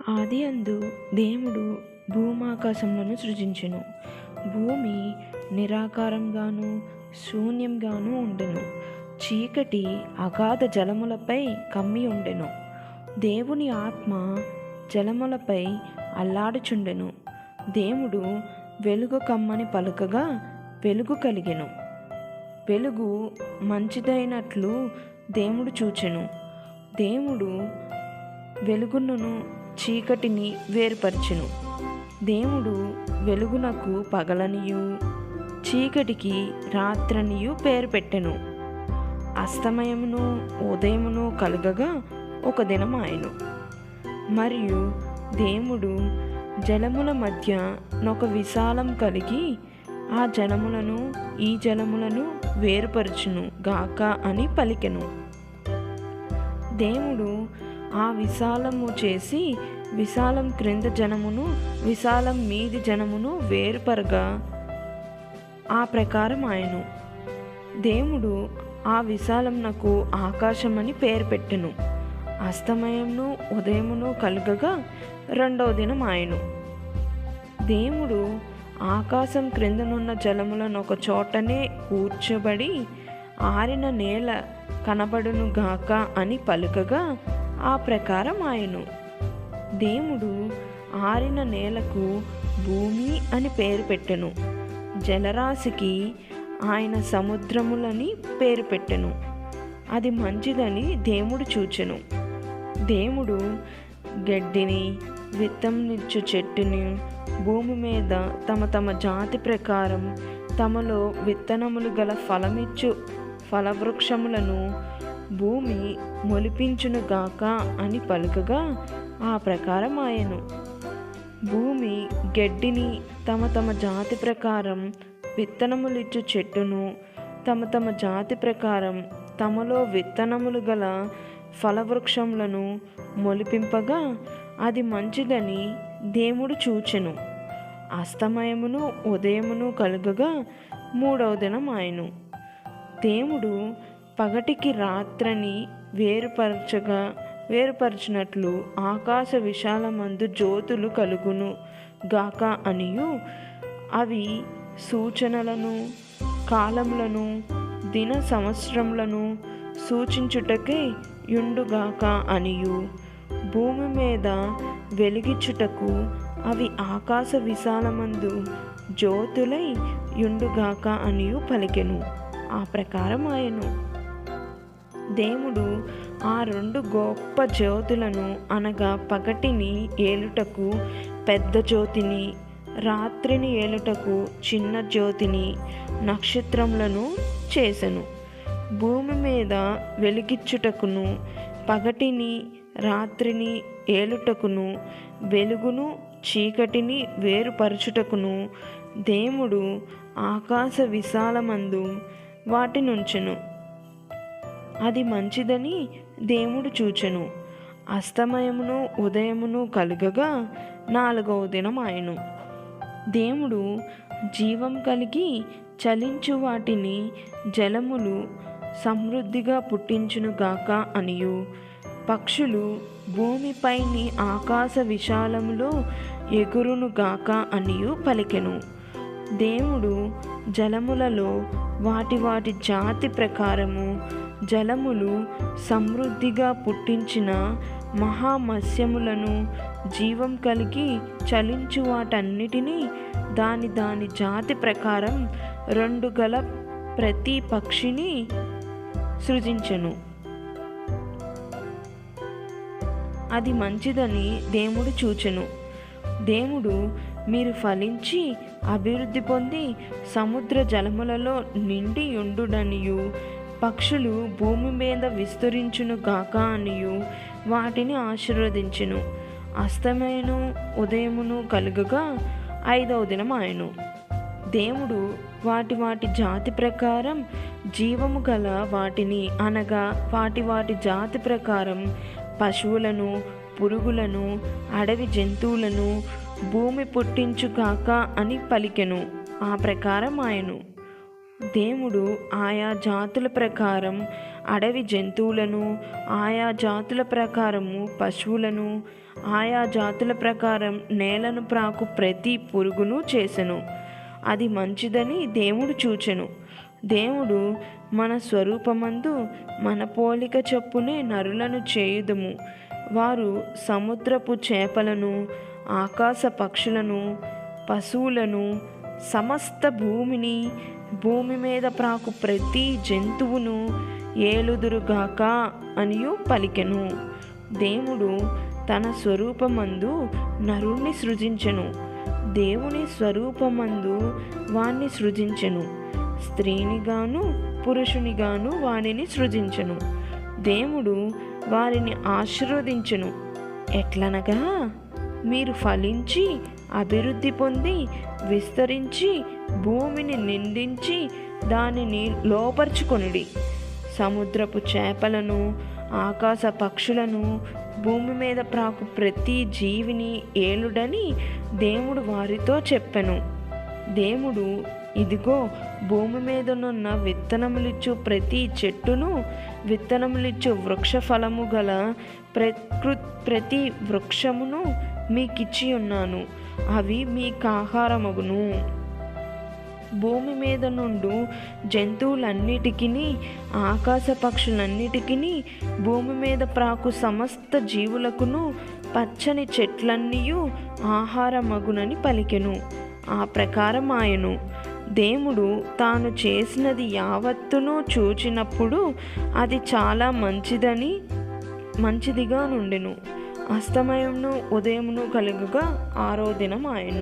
ఆదియందు దేవుడు భూమాకాశములను సృజించెను. భూమి నిరాకారంగాను శూన్యంగాను ఉండెను. చీకటి అగాధ జలములపై కమ్మి ఉండెను. దేవుని ఆత్మ జలములపై అల్లాడుచుండెను. దేవుడు వెలుగు కమ్మని పలుకగా వెలుగు కలిగెను. వెలుగు మంచిదైనట్లు దేవుడు చూచెను. దేవుడు వెలుగును చీకటిని వేరుపరచెను. దేవుడు వెలుగునకు పగలనియు చీకటికి రాత్రనియు పేరు పెట్టెను. అస్తమయమును ఉదయమును కలుగగా ఒక దినమాయెను. మరియు దేవుడు జలముల మధ్య నొక విశాలం కలిగి ఆ జలములను ఈ జలములను వేరుపరచును గాక అని పలికెను. దేవుడు ఆ విశాలము చేసి విశాలం క్రింద జనమును విశాలం మీది జనమును వేరుపరగా ఆ ప్రకారం ఆయను. దేవుడు ఆ విశాలమునకు ఆకాశమని పేరు పెట్టెను. అస్తమయమును ఉదయమును కలుగగా రెండవ దినం ఆయను. దేవుడు ఆకాశం క్రిందనున్న జలములను ఒక చోటనే కూర్చబడి ఆరిన నేల కనబడును గాక అని పలుకగా ఆ ప్రకారం ఆయను. దేవుడు ఆరిన నేలకు భూమి అని పేరు పెట్టెను. జలరాశికి ఆయన సముద్రములని పేరు పెట్టెను. అది మంచిదని దేవుడు చూచెను. దేవుడు గడ్డిని విత్తమునిచ్చు చెట్టుని భూమి మీద తమ తమ జాతి ప్రకారం తమలో విత్తనములు గల ఫలమిచ్చు ఫలవృక్షములను భూమి మొలిపించును గాక అని పలుకగా ఆ ప్రకారం ఆయను. భూమి గడ్డిని తమ తమ జాతి ప్రకారం విత్తనములిచ్చు చెట్టును తమ తమ జాతి ప్రకారం తమలో విత్తనములు గల ఫలవృక్షములను మొలిపింపగా అది మంచిదని దేవుడు చూచెను. అస్తమయమును ఉదయమును కలుగగా మూడవ దినం ఆయను. దేవుడు పగటికి రాత్రని వేరుపరచినట్లు ఆకాశ విశాలమందు జ్యోతులు కలుగును గాక అనియు అవి సూచనలను కాలములను దిన సంవత్సరములను సూచించుటకే యుండుగాక అనియు భూమి మీద వెలిగించుటకు అవి ఆకాశ విశాలమందు జ్యోతులై యుండుగాక అనియు పలికెను. ఆ ప్రకారం ఆయను. దేవుడు ఆ రెండు గొప్ప జ్యోతులను అనగా పగటిని ఏలుటకు పెద్ద జ్యోతిని రాత్రిని ఏలుటకు చిన్న జ్యోతిని నక్షత్రములను చేసెను. భూమి మీద వెలిగించుటకును పగటిని రాత్రిని ఏలుటకును వెలుగును చీకటిని వేరుపరచుటకును దేవుడు ఆకాశ విశాలమందు వాటినుంచెను. అది మంచిదని దేవుడు చూచెను. అస్తమయమును ఉదయమును కలుగగా నాలుగవ దినం ఆయను. దేవుడు జీవం కలిగి చలించు వాటిని జలములు సమృద్ధిగా పుట్టించును గాక అనియు పక్షులు భూమిపైని ఆకాశ విశాలములో ఎగురును గాక అనియు పలికెను. దేవుడు జలములలో వాటి వాటి జాతి ప్రకారము జలములు సమృద్ధిగా పుట్టించిన మహామత్స్యములను జీవం కలిగి చలించు వాటన్నిటినీ దాని దాని జాతి ప్రకారం రెండు గల ప్రతి పక్షిని సృజించెను. అది మంచిదని దేవుడు చూచెను. దేవుడు మీరు ఫలించి అభివృద్ధి పొంది సముద్ర జలములలో నిండి యుండుడనియు పక్షులు భూమి మీద విస్తరించును గాక అనియు వాటిని ఆశీర్వదించెను. అస్తమయను ఉదయమును కలుగగా ఐదవ దినం ఆయను. దేవుడు వాటి వాటి జాతి ప్రకారం జీవము గల వాటిని అనగా వాటి వాటి జాతి ప్రకారం పశువులను పురుగులను అడవి జంతువులను భూమి పుట్టించుగాక అని పలికెను. ఆ ప్రకారం ఆయను. దేవుడు ఆయా జాతుల ప్రకారం అడవి జంతువులను ఆయా జాతుల ప్రకారము పశువులను ఆయా జాతుల ప్రకారం నేలను ప్రాకు ప్రతి పురుగును చేసెను. అది మంచిదని దేవుడు చూచెను. దేవుడు మన స్వరూపమందు మన పోలిక చొప్పునే నరులను చేయుదుము. వారు సముద్రపు చేపలను, ఆకాశ పక్షులను, పశువులను, సమస్త భూమిని, భూమి మీద ప్రాకు ప్రతి జంతువును ఏలుదురుగాక అనియు పలికెను. దేవుడు తన స్వరూపమందు నరుణ్ణి సృజించెను. దేవుని స్వరూపమందు వాణ్ణి సృజించెను. స్త్రీనిగాను పురుషునిగాను వానిని సృజించెను. దేవుడు వారిని ఆశీర్వదించెను. ఎట్లనగా, మీరు ఫలించి అభివృద్ధి పొంది విస్తరించి భూమిని నిండించి దానిని లోపరుచుకొనుడి. సముద్రపు చేపలను, ఆకాశ పక్షులను, భూమి మీద ప్రాకు ప్రతి జీవిని ఏలుడని దేవుడు వారితో చెప్పెను. దేవుడు, ఇదిగో భూమి మీదనున్న విత్తనములిచ్చు ప్రతి చెట్టును, విత్తనములిచ్చు వృక్ష ఫలము గల ప్రతి వృక్షమును మీకిచ్చి ఉన్నాను. అవి మీకు ఆహారమగును. భూమి మీద నుండు జంతువులన్నిటికీ, ఆకాశ పక్షులన్నిటికీ, భూమి మీద ప్రాకు సమస్త జీవులకును పచ్చని చెట్లన్నీయు ఆహారమగునని పలికెను. ఆ ప్రకారం ఆయను. దేవుడు తాను చేసినది యావత్తును చూచినప్పుడు అది చాలా మంచిదిగా నుండెను. అస్తమయమును ఉదయమును కలుగగా 6వ దినం ఆయను.